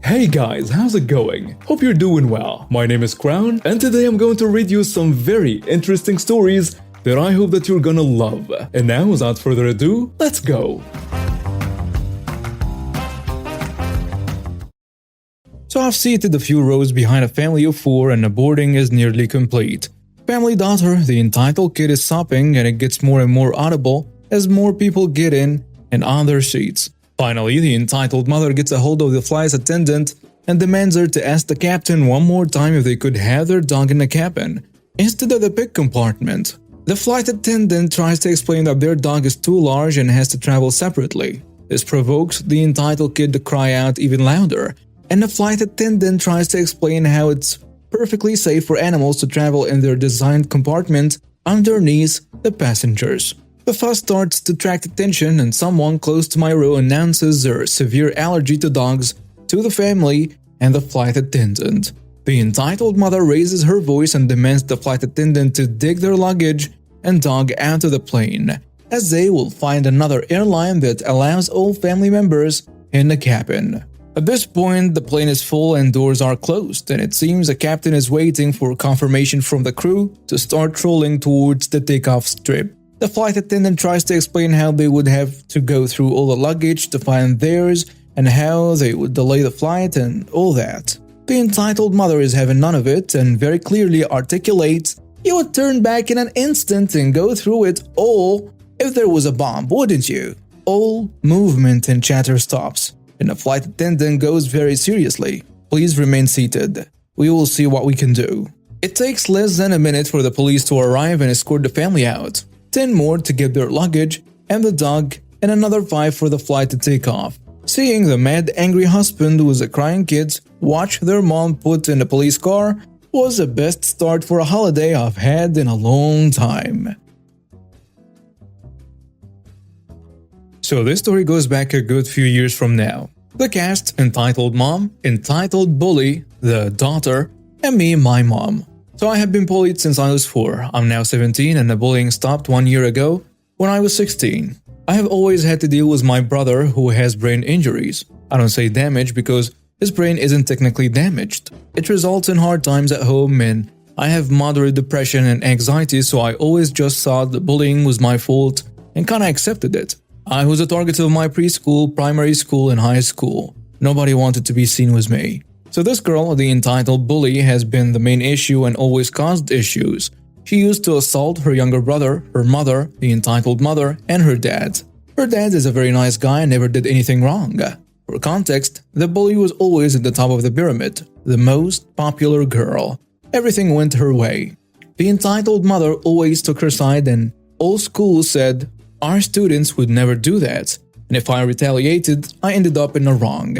Hey guys, how's it going? Hope you're doing well. My name is Crown, and today I'm going to read you some very interesting stories that I hope that you're gonna love. And now, without further ado, let's go! So I've seated a few rows behind a family of 4 and the boarding is nearly complete. Family daughter, the entitled kid, is sobbing and it gets more and more audible as more people get in and on their seats. Finally, the entitled mother gets a hold of the flight's attendant and demands her to ask the captain one more time if they could have their dog in the cabin instead of the big compartment. The flight attendant tries to explain that their dog is too large and has to travel separately. This provokes the entitled kid to cry out even louder, and the flight attendant tries to explain how it's perfectly safe for animals to travel in their designed compartment underneath the passengers. The fuss starts to attract attention and someone close to my row announces their severe allergy to dogs to the family and the flight attendant. The entitled mother raises her voice and demands the flight attendant to dig their luggage and dog out of the plane, as they will find another airline that allows all family members in the cabin. At this point, the plane is full and doors are closed, and it seems the captain is waiting for confirmation from the crew to start trolling towards the takeoff strip. The flight attendant tries to explain how they would have to go through all the luggage to find theirs and how they would delay the flight and all that. The entitled mother is having none of it and very clearly articulates, "You would turn back in an instant and go through it all if there was a bomb, wouldn't you?" All movement and chatter stops, and the flight attendant goes very seriously, "Please remain seated. We will see what we can do." It takes less than a minute for the police to arrive and escort the family out. 10 more to get their luggage and the dog, and another 5 for the flight to take off. Seeing the mad, angry husband with the crying kids watch their mom put in the police car was the best start for a holiday I've had in a long time. So this story goes back a good few years from now. The cast: entitled mom, entitled bully, the daughter, and me, my mom. So I have been bullied since I was 4. I'm now 17 and the bullying stopped 1 year ago when I was 16. I have always had to deal with my brother who has brain injuries. I don't say damage because his brain isn't technically damaged. It results in hard times at home and I have moderate depression and anxiety, so I always just thought the bullying was my fault and kinda accepted it. I was the target of my preschool, primary school, and high school. Nobody wanted to be seen with me. So this girl, the entitled bully, has been the main issue and always caused issues. She used to assault her younger brother, her mother, the entitled mother, and her dad. Her dad is a very nice guy and never did anything wrong. For context, the bully was always at the top of the pyramid, the most popular girl. Everything went her way. The entitled mother always took her side and all schools said, "Our students would never do that." And if I retaliated, I ended up in the wrong.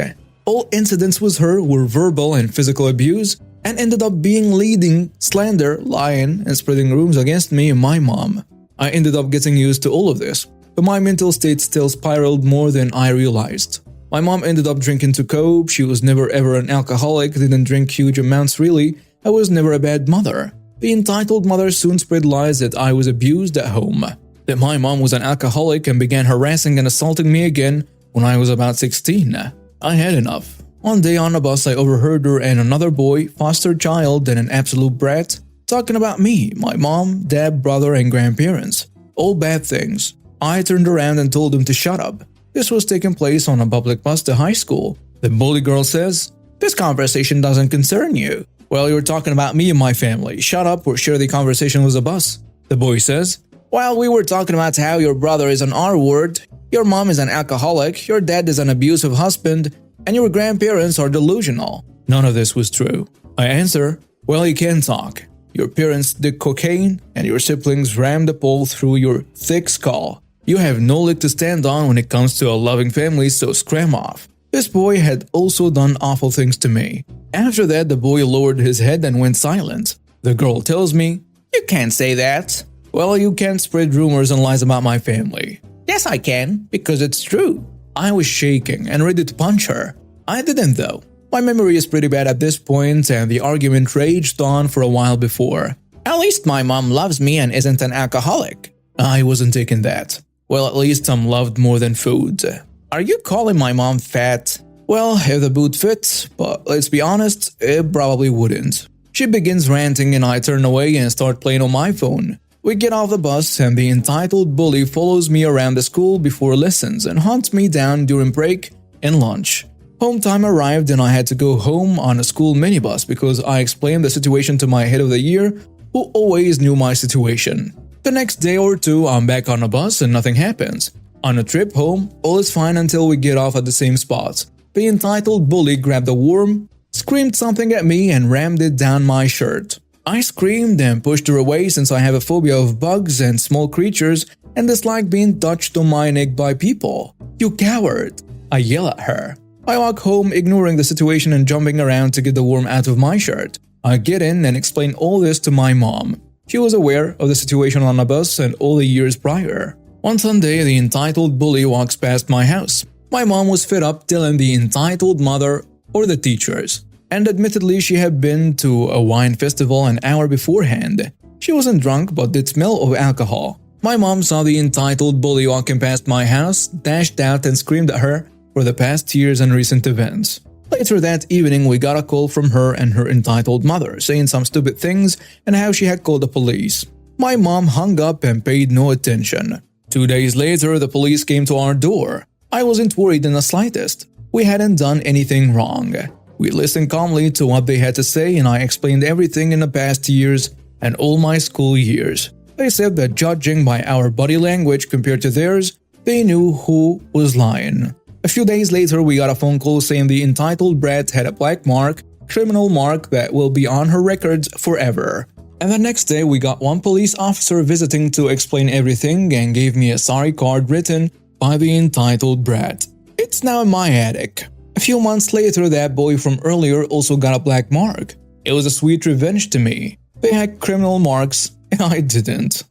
All incidents with her were verbal and physical abuse and ended up being leading, slander, lying, and spreading rumors against me and my mom. I ended up getting used to all of this, but my mental state still spiraled more than I realized. My mom ended up drinking to cope. She was never ever an alcoholic, didn't drink huge amounts really. I was never a bad mother. The entitled mother soon spread lies that I was abused at home, that my mom was an alcoholic and began harassing and assaulting me again when I was about 16. I had enough. One day on a bus I overheard her and another boy, foster child and an absolute brat, talking about me, my mom, dad, brother, and grandparents. All bad things. I turned around and told them to shut up. This was taking place on a public bus to high school. The bully girl says, "This conversation doesn't concern you." "Well, you're talking about me and my family. Shut up or share the conversation with the bus." The boy says, "Well, we were talking about how your brother is an R-word, your mom is an alcoholic, your dad is an abusive husband, and your grandparents are delusional." None of this was true. I answer, "Well, you can talk. Your parents did cocaine, and your siblings rammed a pole through your thick skull. You have no leg to stand on when it comes to a loving family, so scram off." This boy had also done awful things to me. After that, the boy lowered his head and went silent. The girl tells me, "You can't say that." "Well, you can't spread rumors and lies about my family." "Yes, I can, because it's true." I was shaking and ready to punch her. I didn't though. My memory is pretty bad at this point and the argument raged on for a while before. "At least my mom loves me and isn't an alcoholic." I wasn't taking that. "Well, at least I'm loved more than food." "Are you calling my mom fat?" Well, if the boot fits, but let's be honest, it probably wouldn't. She begins ranting and I turn away and start playing on my phone. We get off the bus and the entitled bully follows me around the school before lessons and hunts me down during break and lunch. Home time arrived and I had to go home on a school minibus because I explained the situation to my head of the year, who always knew my situation. The next day or two, I'm back on a bus and nothing happens. On a trip home, all is fine until we get off at the same spot. The entitled bully grabbed a worm, screamed something at me and rammed it down my shirt. I screamed and pushed her away since I have a phobia of bugs and small creatures and dislike being touched on my neck by people. "You coward!" I yell at her. I walk home ignoring the situation and jumping around to get the worm out of my shirt. I get in and explain all this to my mom. She was aware of the situation on a bus and all the years prior. One Sunday, the entitled bully walks past my house. My mom was fed up telling the entitled mother or the teachers. And admittedly, she had been to a wine festival an hour beforehand. She wasn't drunk but did smell of alcohol. My mom saw the entitled bully walking past my house, dashed out and screamed at her for the past years and recent events. Later that evening, we got a call from her and her entitled mother, saying some stupid things and how she had called the police. My mom hung up and paid no attention. 2 days later, the police came to our door. I wasn't worried in the slightest. We hadn't done anything wrong. We listened calmly to what they had to say and I explained everything in the past years and all my school years. They said that judging by our body language compared to theirs, they knew who was lying. A few days later, we got a phone call saying the entitled brat had a black mark, criminal mark that will be on her records forever. And the next day, we got one police officer visiting to explain everything and gave me a sorry card written by the entitled brat. It's now in my attic. A few months later, that boy from earlier also got a black mark. It was a sweet revenge to me. They had criminal marks and I didn't.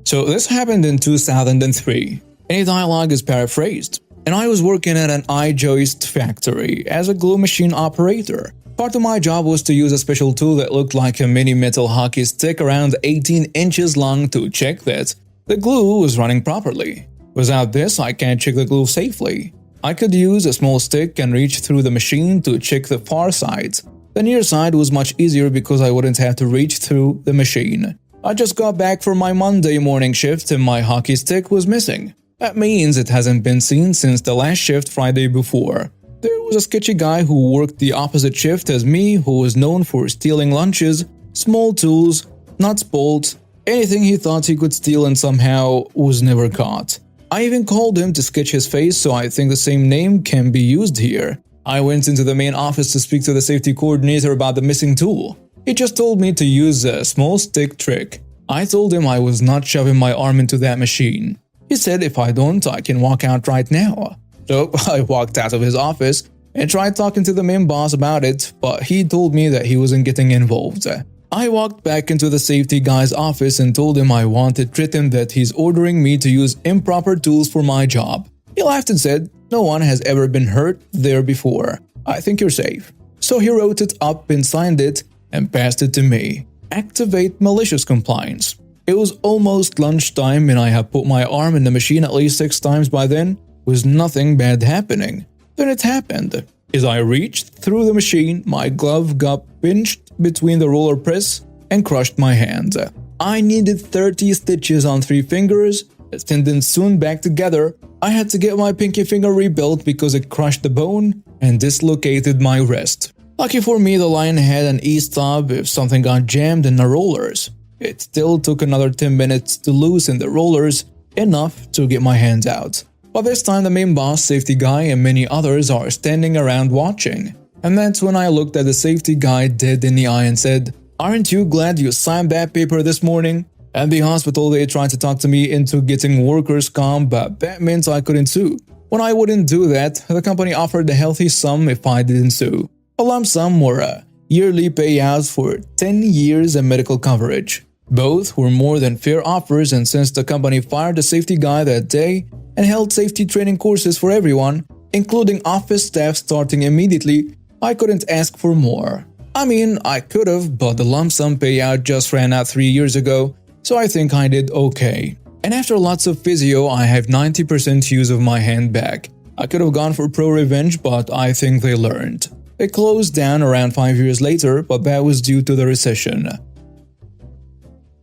So this happened in 2003. Any dialogue is paraphrased. And I was working at an eye-joist factory as a glue machine operator. Part of my job was to use a special tool that looked like a mini metal hockey stick around 18 inches long to check that the glue was running properly. Without this, I can't check the glue safely. I could use a small stick and reach through the machine to check the far side. The near side was much easier because I wouldn't have to reach through the machine. I just got back from my Monday morning shift and my hockey stick was missing. That means it hasn't been seen since the last shift Friday before. There was a sketchy guy who worked the opposite shift as me who was known for stealing lunches, small tools, nuts, bolts, anything he thought he could steal and somehow was never caught. I even called him to sketch his face, so I think the same name can be used here. I went into the main office to speak to the safety coordinator about the missing tool. He just told me to use a small stick trick. I told him I was not shoving my arm into that machine. He said if I don't, I can walk out right now. So I walked out of his office and tried talking to the main boss about it, but he told me that he wasn't getting involved. I walked back into the safety guy's office and told him I wanted written that he's ordering me to use improper tools for my job. He laughed and said, "No one has ever been hurt there before. I think you're safe." So he wrote it up and signed it and passed it to me. Activate malicious compliance. It was almost lunchtime and I had put my arm in the machine at least 6 times by then, with nothing bad happening. Then it happened. As I reached through the machine, my glove got pinched between the roller press and crushed my hand. I needed 30 stitches on 3 fingers, the tendons soon back together. I had to get my pinky finger rebuilt because it crushed the bone and dislocated my wrist. Lucky for me, the line had an e-stop if something got jammed in the rollers. It still took another 10 minutes to loosen the rollers, enough to get my hands out. By this time, the main boss, safety guy, and many others are standing around watching. And that's when I looked at the safety guy dead in the eye and said, "Aren't you glad you signed that paper this morning?" At the hospital, they tried to talk to me into getting workers' comp, but that meant I couldn't sue. When I wouldn't do that, the company offered a healthy sum if I didn't sue. A lump sum or a yearly payout for 10 years and medical coverage. Both were more than fair offers, and since the company fired the safety guy that day and held safety training courses for everyone, including office staff starting immediately, I couldn't ask for more. I mean, I could've, but the lump sum payout just ran out 3 years ago, so I think I did okay. And after lots of physio, I have 90% use of my hand back. I could have gone for pro revenge, but I think they learned. It closed down around 5 years later, but that was due to the recession.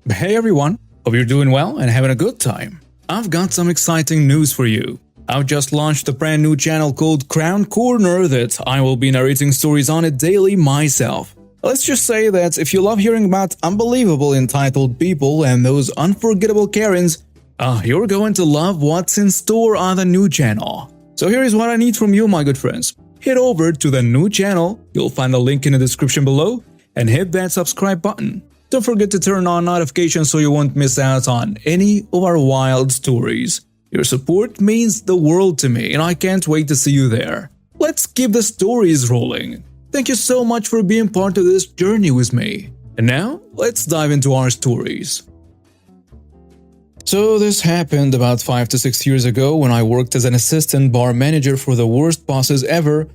Hey everyone, hope you're doing well and having a good time. I've got some exciting news for you. I've just launched a brand new channel called Crown Corner that I will be narrating stories on it daily myself. Let's just say that if you love hearing about unbelievable entitled people and those unforgettable Karens, you're going to love what's in store on the new channel. So here is what I need from you, my good friends. Head over to the new channel, you'll find the link in the description below, and hit that subscribe button. Don't forget to turn on notifications so you won't miss out on any of our wild stories. Your support means the world to me, and I can't wait to see you there. Let's keep the stories rolling. Thank you so much for being part of this journey with me. And now, let's dive into our stories. So this happened about 5 to 6 years ago when I worked as an assistant bar manager for the worst bosses ever,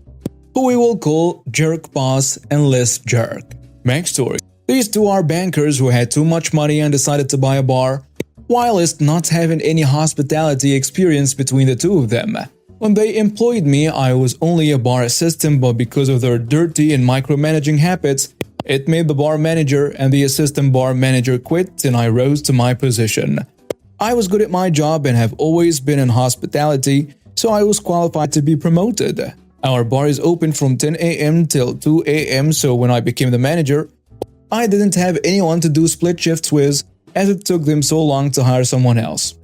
who we will call Jerk Boss and Less Jerk. Backstory: these two are bankers who had too much money and decided to buy a bar, whilst not having any hospitality experience between the two of them. When they employed me, I was only a bar assistant, but because of their dirty and micromanaging habits, it made the bar manager and the assistant bar manager quit, and I rose to my position. I was good at my job and have always been in hospitality, so I was qualified to be promoted. Our bar is open from 10 a.m. till 2 a.m., so when I became the manager, I didn't have anyone to do split shifts with, as it took them so long to hire someone else.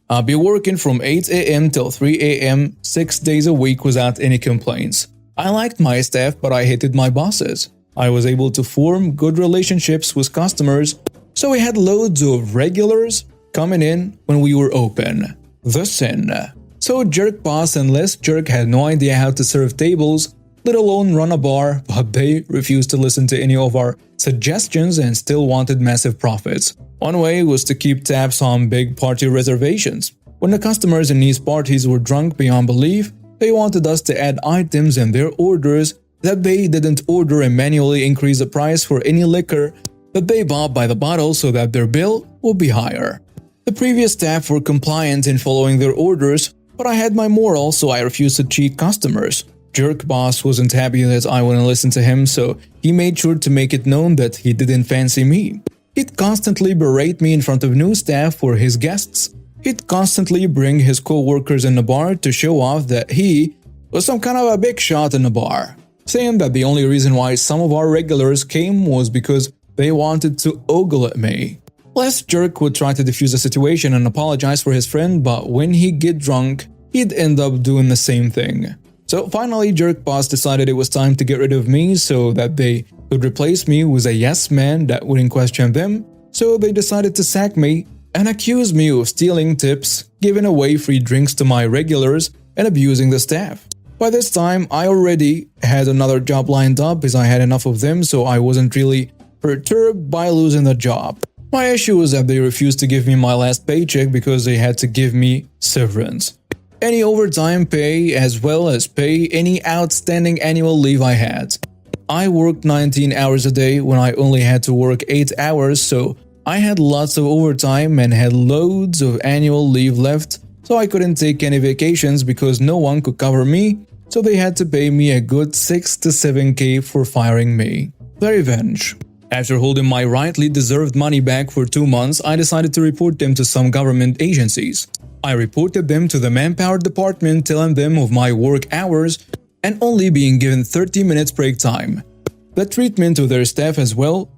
I'll be working from 8 a.m. till 3 a.m. 6 days a week without any complaints. I liked my staff, but I hated my bosses. I was able to form good relationships with customers, so we had loads of regulars coming in when we were open. The sin. So Jerk Boss and Less Jerk had no idea how to serve tables, let alone run a bar, but they refused to listen to any of our suggestions and still wanted massive profits. One way was to keep tabs on big party reservations. When the customers in these parties were drunk beyond belief, they wanted us to add items in their orders that they didn't order and manually increase the price for any liquor that they bought by the bottle so that their bill would be higher. The previous staff were compliant in following their orders, but I had my morals, so I refused to cheat customers. Jerk Boss wasn't happy that I wouldn't listen to him, so he made sure to make it known that he didn't fancy me. He'd constantly berate me in front of new staff or his guests. He'd constantly bring his co-workers in the bar to show off that he was some kind of a big shot in the bar, saying that the only reason why some of our regulars came was because they wanted to ogle at me. Less Jerk would try to defuse the situation and apologize for his friend, but when he'd get drunk, he'd end up doing the same thing. So finally, Jerk Boss decided it was time to get rid of me so that they could replace me with a yes man that wouldn't question them, so they decided to sack me and accuse me of stealing tips, giving away free drinks to my regulars, and abusing the staff. By this time, I already had another job lined up as I had enough of them, so I wasn't really perturbed by losing the job. My issue was that they refused to give me my last paycheck because they had to give me severance, any overtime pay, as well as pay any outstanding annual leave I had. I worked 19 hours a day when I only had to work 8 hours, so I had lots of overtime and had loads of annual leave left, so I couldn't take any vacations because no one could cover me, so they had to pay me a good 6 to 7k for firing me. The revenge. After holding my rightly deserved money back for 2 months, I decided to report them to some government agencies. I reported them to the manpower department, telling them of my work hours and only being given 30 minutes break time, the treatment of their staff as well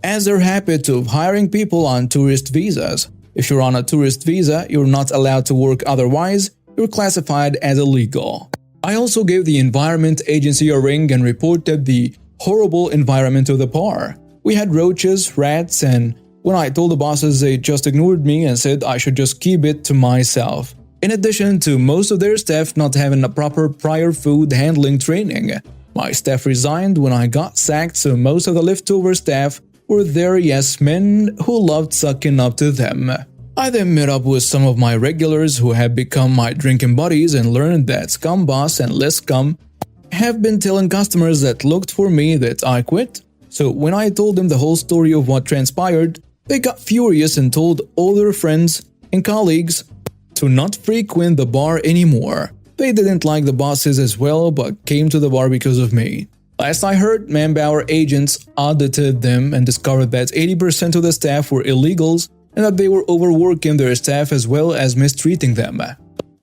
as their habit of hiring people on tourist visas. If you're on a tourist visa, you're not allowed to work, otherwise you're classified as illegal. I also gave the environment agency a ring and reported the horrible environment of the bar. We had roaches, rats, and when I told the bosses, they just ignored me and said I should just keep it to myself. In addition to most of their staff not having a proper prior food handling training, my staff resigned when I got sacked, so most of the leftover staff were their yes men who loved sucking up to them. I then met up with some of my regulars who had become my drinking buddies and learned that Scum Boss and Less Scum have been telling customers that looked for me that I quit. So when I told them the whole story of what transpired, they got furious and told all their friends and colleagues to not frequent the bar anymore. They didn't like the bosses as well, but came to the bar because of me. Last I heard, Manpower agents audited them and discovered that 80% of the staff were illegals and that they were overworking their staff as well as mistreating them.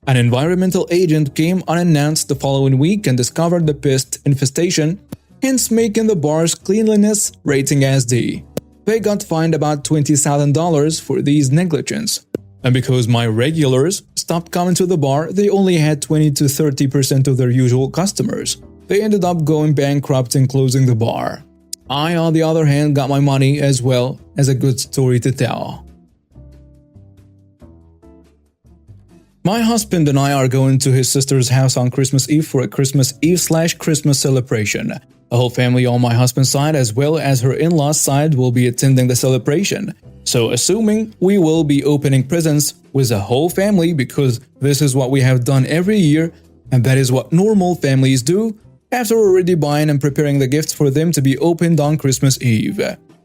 An environmental agent came unannounced the following week and discovered the pest infestation, hence making the bar's cleanliness rating as D. They got fined about $20,000 for these negligence. And because my regulars stopped coming to the bar, they only had 20 to 30% of their usual customers. They ended up going bankrupt and closing the bar. I, on the other hand, got my money as well as a good story to tell. My husband and I are going to his sister's house on Christmas Eve for a Christmas Eve/Christmas celebration. The whole family on my husband's side as well as her in-laws' side will be attending the celebration. So assuming we will be opening presents with the whole family because this is what we have done every year and that is what normal families do, after already buying and preparing the gifts for them to be opened on Christmas Eve.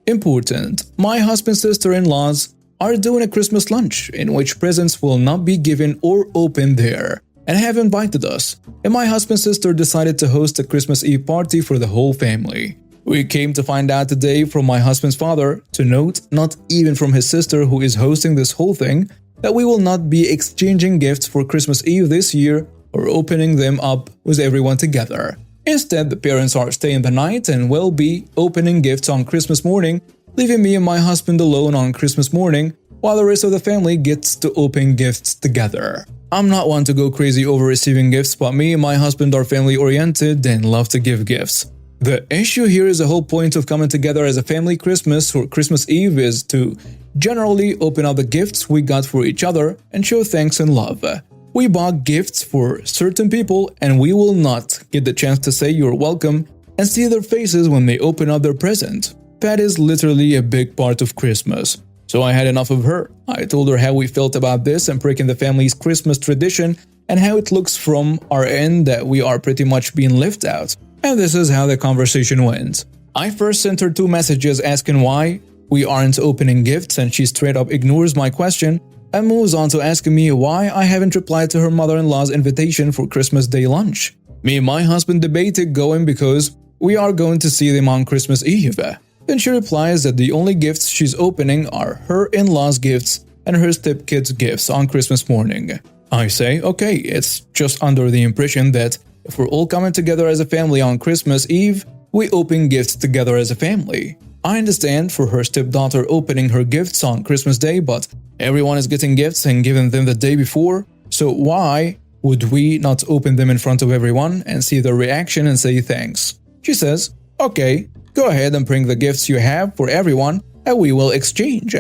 Important, my husband's sister-in-laws are doing a Christmas lunch in which presents will not be given or opened there, and have invited us, and my husband's sister decided to host a Christmas Eve party for the whole family. We came to find out today from my husband's father, to note, not even from his sister who is hosting this whole thing, that we will not be exchanging gifts for Christmas Eve this year or opening them up with everyone together. Instead, the parents are staying the night and will be opening gifts on Christmas morning, leaving me and my husband alone on Christmas morning, while the rest of the family gets to open gifts together. I'm not one to go crazy over receiving gifts, but me and my husband are family-oriented and love to give gifts. The issue here is the whole point of coming together as a family Christmas or Christmas Eve is to generally open up the gifts we got for each other and show thanks and love. We bought gifts for certain people and we will not get the chance to say you're welcome and see their faces when they open up their present. That is literally a big part of Christmas. So I had enough of her. I told her how we felt about this and breaking the family's Christmas tradition and how it looks from our end that we are pretty much being left out. And this is how the conversation went. I first sent her 2 messages asking why we aren't opening gifts and she straight up ignores my question and moves on to asking me why I haven't replied to her mother-in-law's invitation for Christmas Day lunch. Me and my husband debated going because we are going to see them on Christmas Eve. Then she replies that the only gifts she's opening are her in-laws' gifts and her stepkids' gifts on Christmas morning. I say, okay, it's just under the impression that if we're all coming together as a family on Christmas Eve, we open gifts together as a family. I understand for her stepdaughter opening her gifts on Christmas Day, but everyone is getting gifts and giving them the day before, so why would we not open them in front of everyone and see their reaction and say thanks? She says, okay, go ahead and bring the gifts you have for everyone and we will exchange.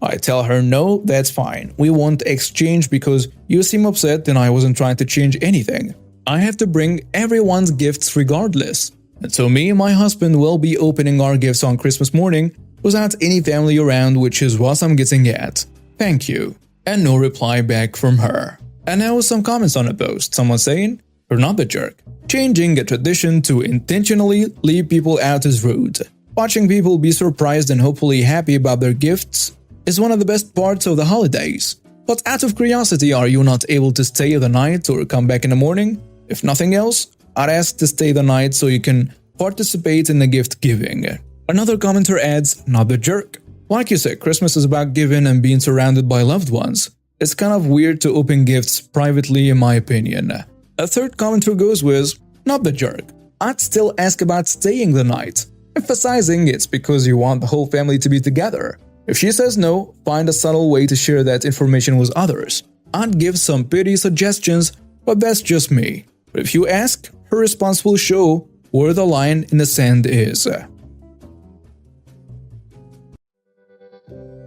I tell her no, that's fine, we won't exchange because you seem upset and I wasn't trying to change anything. I have to bring everyone's gifts regardless. And so me and my husband will be opening our gifts on Christmas morning without any family around, which is what I'm getting at. Thank you. And no reply back from her. And now some comments on a post. Someone saying, you're not the jerk. Changing a tradition to intentionally leave people out is rude. Watching people be surprised and hopefully happy about their gifts is one of the best parts of the holidays. But out of curiosity, are you not able to stay the night or come back in the morning? If nothing else, I'd ask to stay the night so you can participate in the gift giving. Another commenter adds, not the jerk. Like you said, Christmas is about giving and being surrounded by loved ones. It's kind of weird to open gifts privately in my opinion. A third commenter goes with, not the jerk. I'd still ask about staying the night, emphasizing it's because you want the whole family to be together. If she says no, find a subtle way to share that information with others. I'd give some pretty suggestions, but that's just me. But if you ask, her response will show where the line in the sand is.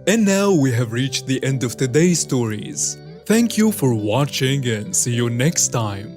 And now we have reached the end of today's stories. Thank you for watching and see you next time.